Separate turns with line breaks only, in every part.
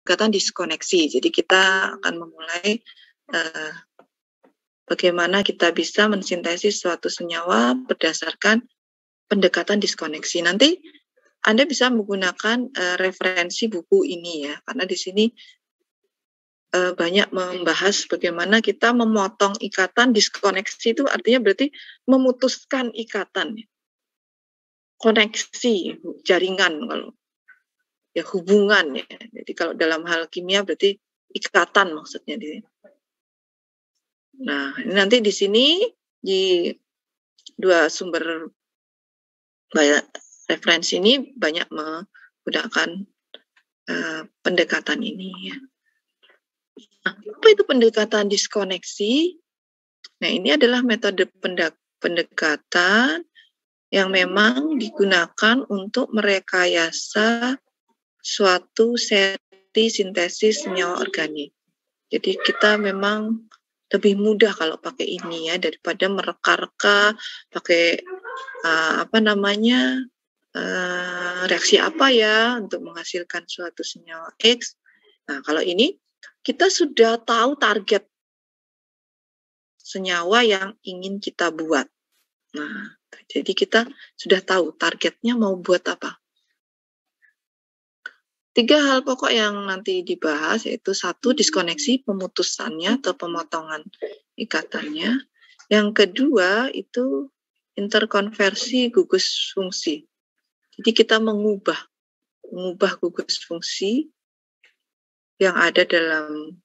pendekatan diskoneksi. Jadi kita akan memulai bagaimana kita bisa mensintesis suatu senyawa berdasarkan pendekatan diskoneksi. Nanti Anda bisa menggunakan referensi buku ini ya, karena di sini banyak membahas bagaimana kita memotong ikatan. Diskoneksi itu artinya berarti memutuskan ikatan, koneksi, jaringan kalau ya hubungan ya. Jadi kalau dalam hal kimia berarti ikatan maksudnya di. Nah, nanti di sini di dua sumber referensi ini banyak menggunakan pendekatan ini ya. Nah, apa itu pendekatan diskoneksi? Nah, ini adalah metode pendekatan yang memang digunakan untuk merekayasa suatu seri sintesis senyawa organik. Jadi kita memang lebih mudah kalau pakai ini ya daripada mereka-reka pakai reaksi apa ya untuk menghasilkan suatu senyawa X. Nah, kalau ini kita sudah tahu target senyawa yang ingin kita buat. Nah, jadi kita sudah tahu targetnya mau buat apa. 3 hal pokok yang nanti dibahas yaitu 1, diskoneksi, pemutusannya atau pemotongan ikatannya. Yang kedua itu interkonversi gugus fungsi. Jadi kita mengubah gugus fungsi yang ada dalam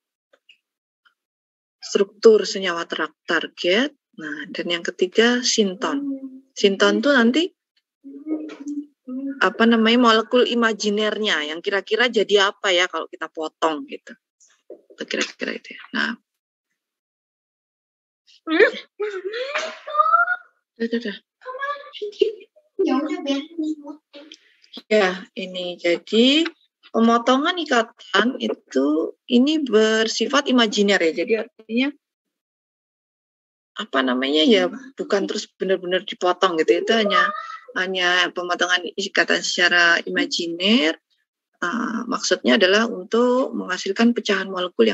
struktur senyawa target. Nah, dan yang ketiga sinton. Sinton itu nanti molekul imajinernya yang kira-kira jadi apa ya kalau kita potong gitu. Kira-kira itu ya. Nah. Ya, ini jadi pemotongan ikatan itu ini bersifat imajiner ya. Jadi artinya ya bukan terus benar-benar dipotong gitu. Itu hanya pemotongan ikatan secara imajiner. Maksudnya adalah untuk menghasilkan pecahan molekul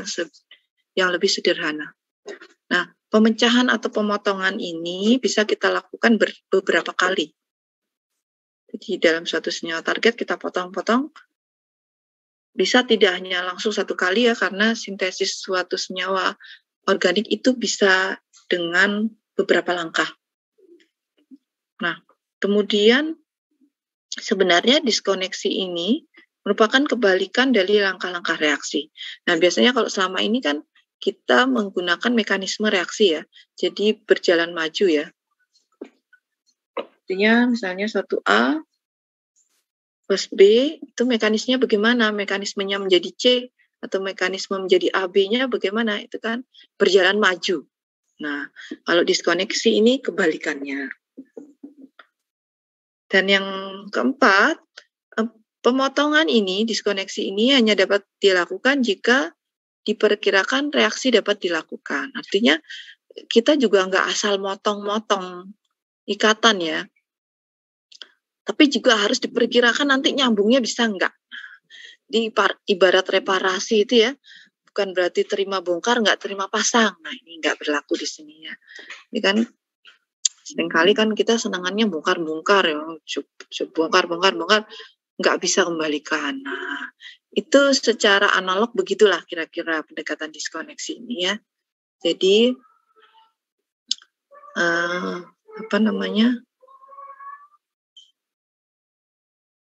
yang lebih sederhana. Nah, pemecahan atau pemotongan ini bisa kita lakukan beberapa kali. Jadi dalam suatu senyawa target kita potong-potong, bisa tidak hanya langsung satu kali ya, karena sintesis suatu senyawa organik itu bisa dengan beberapa langkah. Nah, kemudian sebenarnya diskoneksi ini merupakan kebalikan dari langkah-langkah reaksi. Nah, biasanya kalau selama ini kan kita menggunakan mekanisme reaksi ya, jadi berjalan maju ya. Artinya misalnya suatu A plus B, itu mekanismenya bagaimana? Mekanismenya menjadi C atau mekanisme menjadi AB-nya bagaimana? Itu kan berjalan maju. Nah, kalau diskoneksi ini kebalikannya. Dan yang keempat, pemotongan ini, diskoneksi ini hanya dapat dilakukan jika diperkirakan reaksi dapat dilakukan. Artinya kita juga nggak asal motong-motong ikatan ya. Tapi juga harus diperkirakan nanti nyambungnya bisa nggak. Di ibarat reparasi itu ya, bukan berarti terima bongkar, nggak terima pasang. Nah, ini nggak berlaku di sini ya. Ini kan seringkali kan kita senangannya bongkar-bongkar ya, bongkar, nggak bisa kembalikan. Nah, itu secara analog begitulah kira-kira pendekatan diskoneksi ini ya. Jadi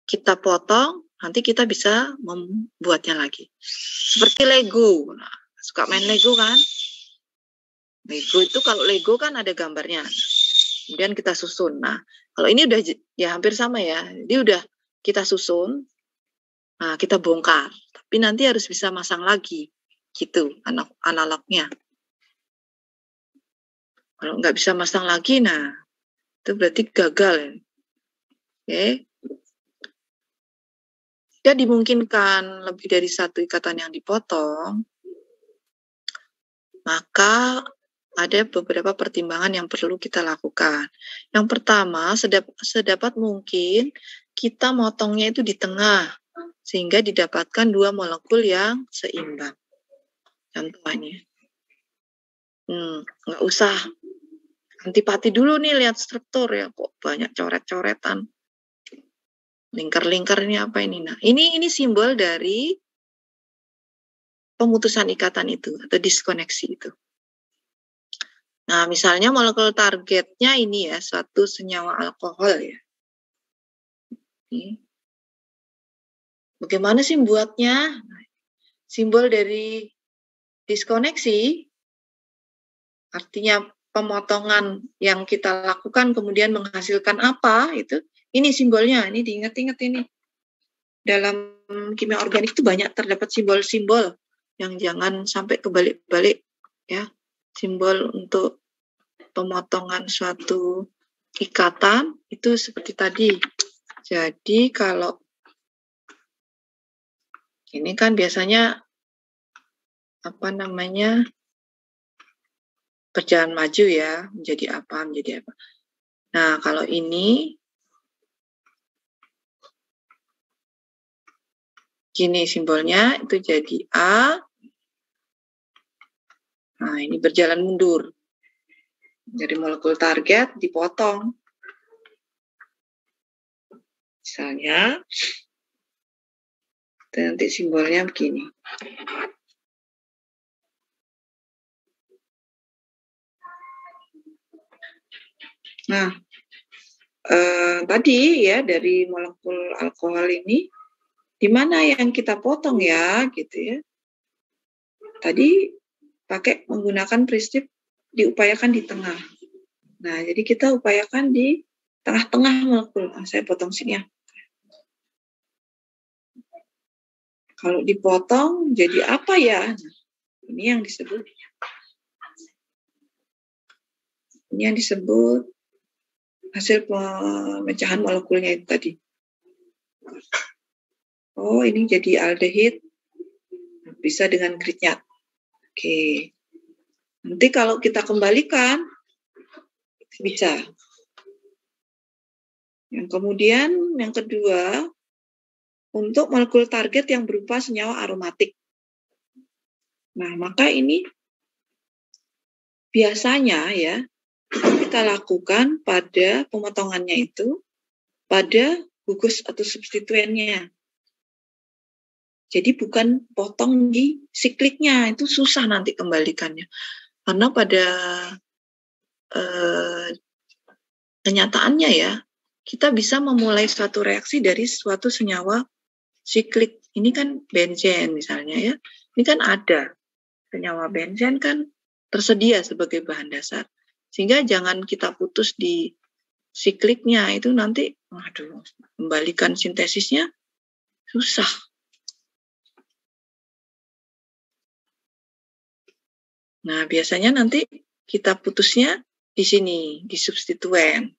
kita potong, nanti kita bisa membuatnya lagi. Seperti Lego. Nah, suka main Lego kan? Lego itu kalau Lego kan ada gambarnya. Kemudian kita susun. Nah, kalau ini udah ya hampir sama ya. Dia udah kita susun. Nah, kita bongkar. Tapi nanti harus bisa masang lagi. Gitu analognya. Kalau nggak bisa masang lagi, nah itu berarti gagal. Oke. Ya dimungkinkan lebih dari satu ikatan yang dipotong, maka ada beberapa pertimbangan yang perlu kita lakukan. Yang pertama, sedapat mungkin kita motongnya itu di tengah, sehingga didapatkan dua molekul yang seimbang. Contohnya, nggak usah antipati dulu nih lihat struktur ya, kok banyak coret-coretan. Lingkar-lingkar ini apa ini? Nah, ini simbol dari pemutusan ikatan itu atau diskoneksi itu. Nah, misalnya molekul targetnya ini ya, suatu senyawa alkohol ya. Ini. Bagaimana sih buatnya? Simbol dari diskoneksi, artinya pemotongan yang kita lakukan kemudian menghasilkan apa, itu. Ini simbolnya, ini diingat-ingat ini. Dalam kimia organik itu banyak terdapat simbol-simbol yang jangan sampai kebalik-balik ya. Simbol untuk pemotongan suatu ikatan itu seperti tadi. Jadi kalau ini kan biasanya apa namanya berjalan maju ya, menjadi apa. Nah, kalau ini gini simbolnya, itu jadi A. Nah, ini berjalan mundur. Jadi molekul target dipotong. Misalnya, nanti simbolnya begini. Nah, tadi ya dari molekul alkohol ini, di mana yang kita potong ya, gitu ya. Tadi pakai menggunakan prinsip diupayakan di tengah. Nah, jadi kita upayakan di tengah-tengah molekul. Nah, saya potong sini ya. Kalau dipotong jadi apa ya? Nah, ini yang disebut hasil pemecahan molekulnya itu tadi. Oh, ini jadi aldehid bisa dengan Grignard. Oke. Nanti kalau kita kembalikan bisa. Yang kemudian yang kedua, untuk molekul target yang berupa senyawa aromatik. Nah, maka ini biasanya ya kita lakukan pada pemotongannya itu pada gugus atau substituennya. Jadi bukan potong di sikliknya, itu susah nanti kembalikannya. Karena pada kenyataannya ya, kita bisa memulai suatu reaksi dari suatu senyawa siklik. Ini kan benzen misalnya ya. Ini kan ada. Senyawa benzen kan tersedia sebagai bahan dasar. Sehingga jangan kita putus di sikliknya, itu nanti kembalikan sintesisnya susah. Nah, biasanya nanti kita putusnya di sini, di substituen.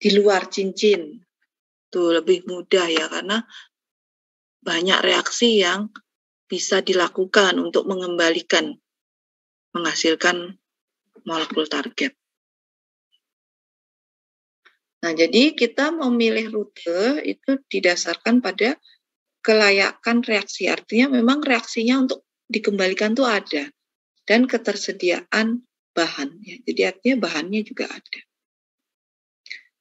Di luar cincin. Tuh lebih mudah ya, karena banyak reaksi yang bisa dilakukan untuk menghasilkan molekul target. Nah, jadi kita memilih rute itu didasarkan pada kelayakan reaksi. Artinya memang reaksinya untuk dikembalikan tuh ada. Dan ketersediaan bahan. Ya. Jadi artinya bahannya juga ada.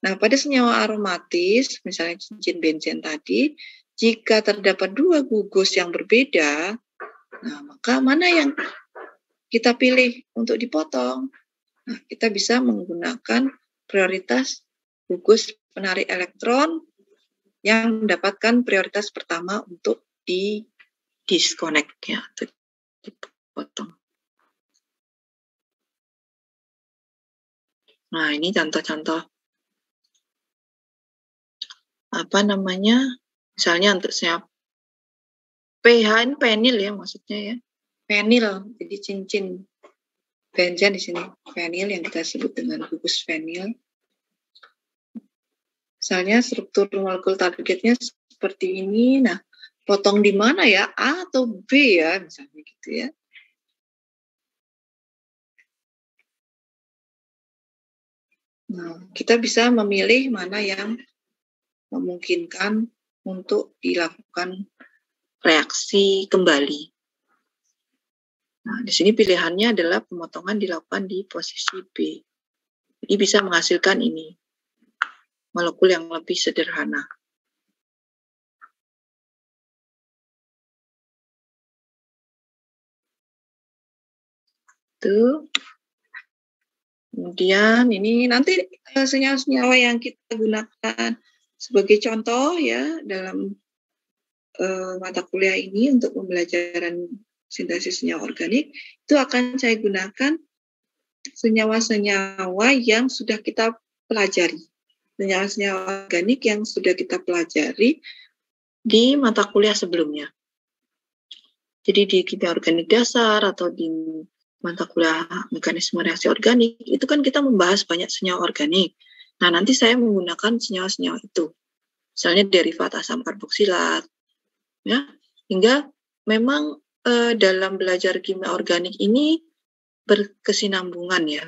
Nah, pada senyawa aromatis, misalnya cincin benzen tadi, jika terdapat dua gugus yang berbeda, nah maka mana yang kita pilih untuk dipotong? Nah, kita bisa menggunakan prioritas gugus penarik elektron yang mendapatkan prioritas pertama untuk di-disconnect ya, atau dipotong. Nah, ini contoh-contoh apa namanya, misalnya untuk senyawa pH penil ya maksudnya ya, penil, jadi cincin benzen di sini, penil yang kita sebut dengan gugus penil. Misalnya struktur molekul targetnya seperti ini, nah potong di mana ya, A atau B ya, misalnya gitu ya. Nah, kita bisa memilih mana yang memungkinkan untuk dilakukan reaksi kembali. Nah, di sini pilihannya adalah pemotongan dilakukan di posisi B. Jadi bisa menghasilkan ini, molekul yang lebih sederhana. Itu. Kemudian ini nanti senyawa-senyawa yang kita gunakan sebagai contoh ya dalam mata kuliah ini untuk pembelajaran sintesis senyawa organik, itu akan saya gunakan senyawa-senyawa yang sudah kita pelajari. Senyawa-senyawa organik yang sudah kita pelajari di mata kuliah sebelumnya. Jadi di kimia organik dasar atau di mata kuliah mekanisme reaksi organik, itu kan kita membahas banyak senyawa organik. Nah, nanti saya menggunakan senyawa-senyawa itu. Misalnya derivat asam karboksilat. Ya, hingga memang dalam belajar kimia organik ini berkesinambungan ya.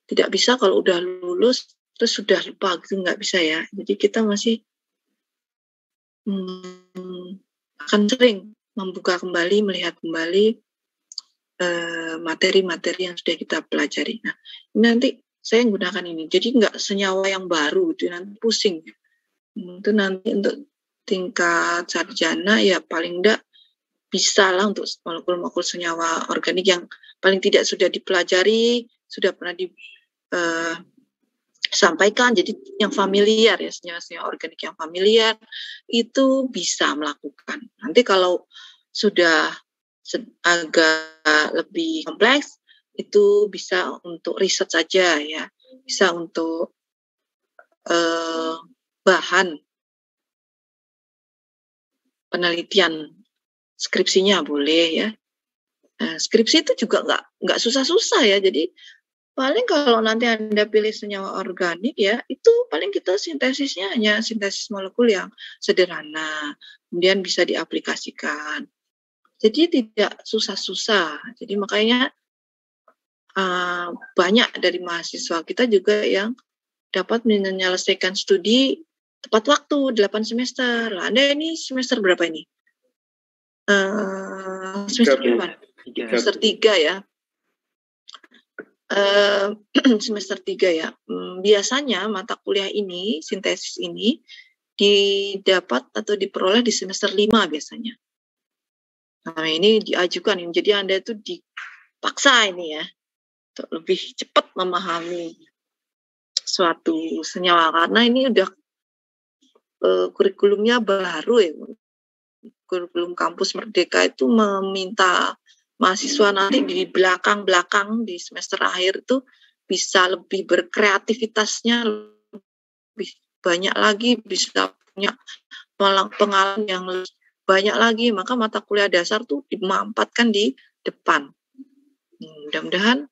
Tidak bisa kalau udah lulus terus sudah lupa gitu, nggak bisa ya. Jadi kita masih akan sering membuka kembali, melihat kembali materi-materi yang sudah kita pelajari. Nah, nanti saya menggunakan ini. Jadi nggak senyawa yang baru itu nanti pusing. Itu nanti untuk tingkat sarjana ya paling enggak bisa lah untuk molekul-molekul senyawa organik yang paling tidak sudah dipelajari, sudah pernah disampaikan. Jadi yang familiar ya, senyawa-senyawa organik yang familiar itu bisa melakukan. Nanti kalau sudah agak lebih kompleks, itu bisa untuk riset saja ya, bisa untuk bahan penelitian skripsinya boleh ya. Nah, skripsi itu juga nggak susah-susah ya, jadi paling kalau nanti Anda pilih senyawa organik ya, itu paling kita sintesisnya hanya sintesis molekul yang sederhana, kemudian bisa diaplikasikan. Jadi tidak susah-susah. Jadi makanya banyak dari mahasiswa kita juga yang dapat menyelesaikan studi tepat waktu 8 semester. Lah, Anda ini semester berapa ini? Semester berapa? Semester 3 ya. Semester 3 ya. Biasanya mata kuliah ini, sintesis ini didapat atau diperoleh di semester 5 biasanya. Nah, ini diajukan, jadi Anda itu dipaksa ini ya, untuk lebih cepat memahami suatu senyawa, karena ini udah kurikulumnya baru ya. Kurikulum kampus Merdeka itu meminta mahasiswa nanti di belakang-belakang di semester akhir itu bisa lebih berkreativitasnya lebih banyak lagi, bisa punya pengalaman yang banyak lagi, maka mata kuliah dasar tuh dimampatkan di depan. Mudah-mudahan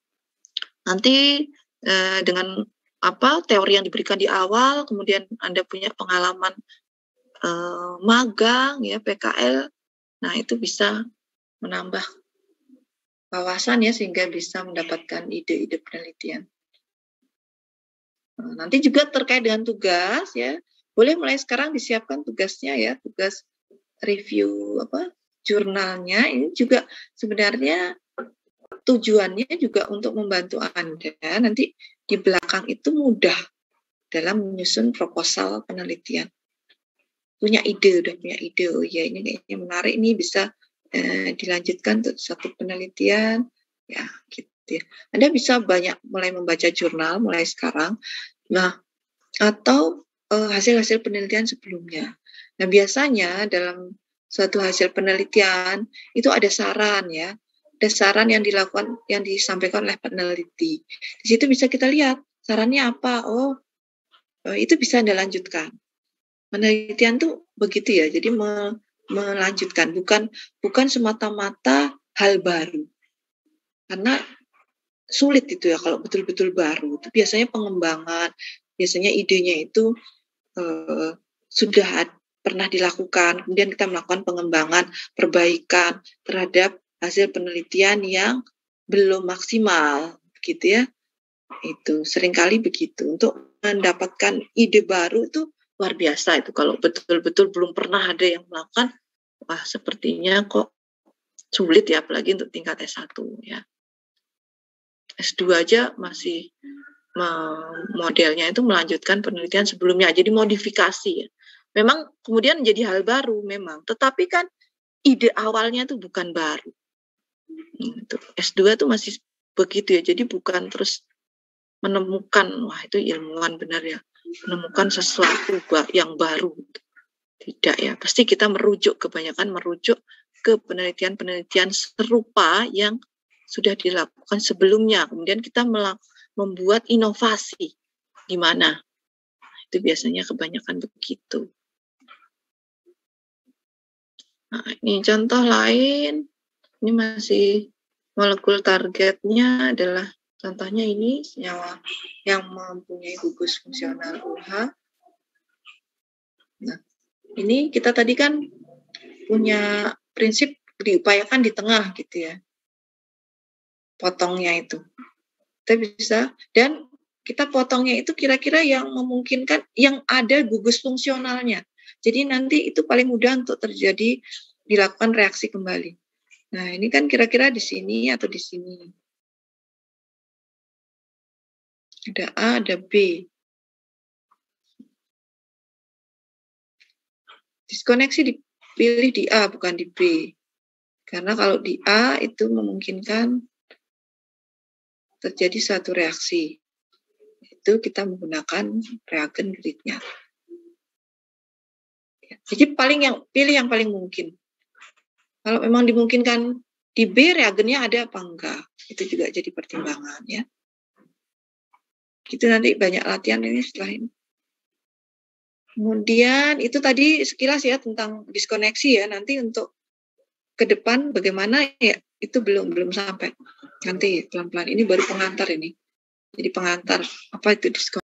nanti dengan teori yang diberikan di awal, kemudian Anda punya pengalaman magang ya, PKL, nah itu bisa menambah wawasan ya, sehingga bisa mendapatkan ide-ide penelitian. Nanti juga terkait dengan tugas ya, boleh mulai sekarang disiapkan tugasnya ya, tugas review jurnalnya. Ini juga sebenarnya tujuannya juga untuk membantu Anda nanti di belakang itu mudah dalam menyusun proposal penelitian. Udah punya ide, oh ya ini kayaknya menarik, ini bisa dilanjutkan untuk satu penelitian ya gitu ya. Anda bisa mulai membaca jurnal mulai sekarang. Nah, atau hasil-hasil penelitian sebelumnya. Nah, biasanya dalam suatu hasil penelitian itu ada saran ya. Ada saran yang disampaikan oleh peneliti. Di situ bisa kita lihat sarannya apa. Oh, itu bisa Anda lanjutkan. Penelitian tuh begitu ya. Jadi melanjutkan, bukan semata-mata hal baru. Karena sulit itu ya kalau betul-betul baru. Itu biasanya pengembangan, biasanya idenya itu sudah pernah dilakukan, kemudian kita melakukan pengembangan, perbaikan terhadap hasil penelitian yang belum maksimal, gitu ya. Itu seringkali begitu. Untuk mendapatkan ide baru itu luar biasa itu kalau betul-betul belum pernah ada yang melakukan, wah sepertinya kok sulit ya, apalagi untuk tingkat S1 ya. S2 aja masih modelnya itu melanjutkan penelitian sebelumnya, jadi modifikasi ya. Memang kemudian menjadi hal baru memang, tetapi kan ide awalnya itu bukan baru. Itu S2 itu masih begitu ya, jadi bukan terus menemukan, wah itu ilmuwan benar ya, menemukan sesuatu yang baru. Tidak ya, pasti kita kebanyakan merujuk ke penelitian-penelitian serupa yang sudah dilakukan sebelumnya, kemudian kita membuat inovasi. Gimana? Itu biasanya kebanyakan begitu. Nah, ini contoh lain, ini masih molekul targetnya adalah contohnya ini senyawa yang mempunyai gugus fungsional OH. Nah, ini kita tadi kan punya prinsip diupayakan di tengah gitu ya, potongnya itu. Kita bisa, dan kita potongnya itu kira-kira yang memungkinkan, yang ada gugus fungsionalnya. Jadi nanti itu paling mudah untuk dilakukan reaksi kembali. Nah, ini kan kira-kira di sini atau di sini. Ada A, ada B. Diskoneksi dipilih di A, bukan di B. Karena kalau di A itu memungkinkan terjadi satu reaksi. Itu kita menggunakan reagen gridnya. Jadi pilih yang paling mungkin. Kalau memang dimungkinkan di B, reagennya ada apa enggak, itu juga jadi pertimbangan ya. Gitu nanti banyak latihan ini setelah ini. Kemudian itu tadi sekilas ya tentang diskoneksi ya. Nanti untuk ke depan bagaimana ya, itu belum sampai. Nanti pelan-pelan, ini baru pengantar ini. Jadi pengantar apa itu diskoneksi.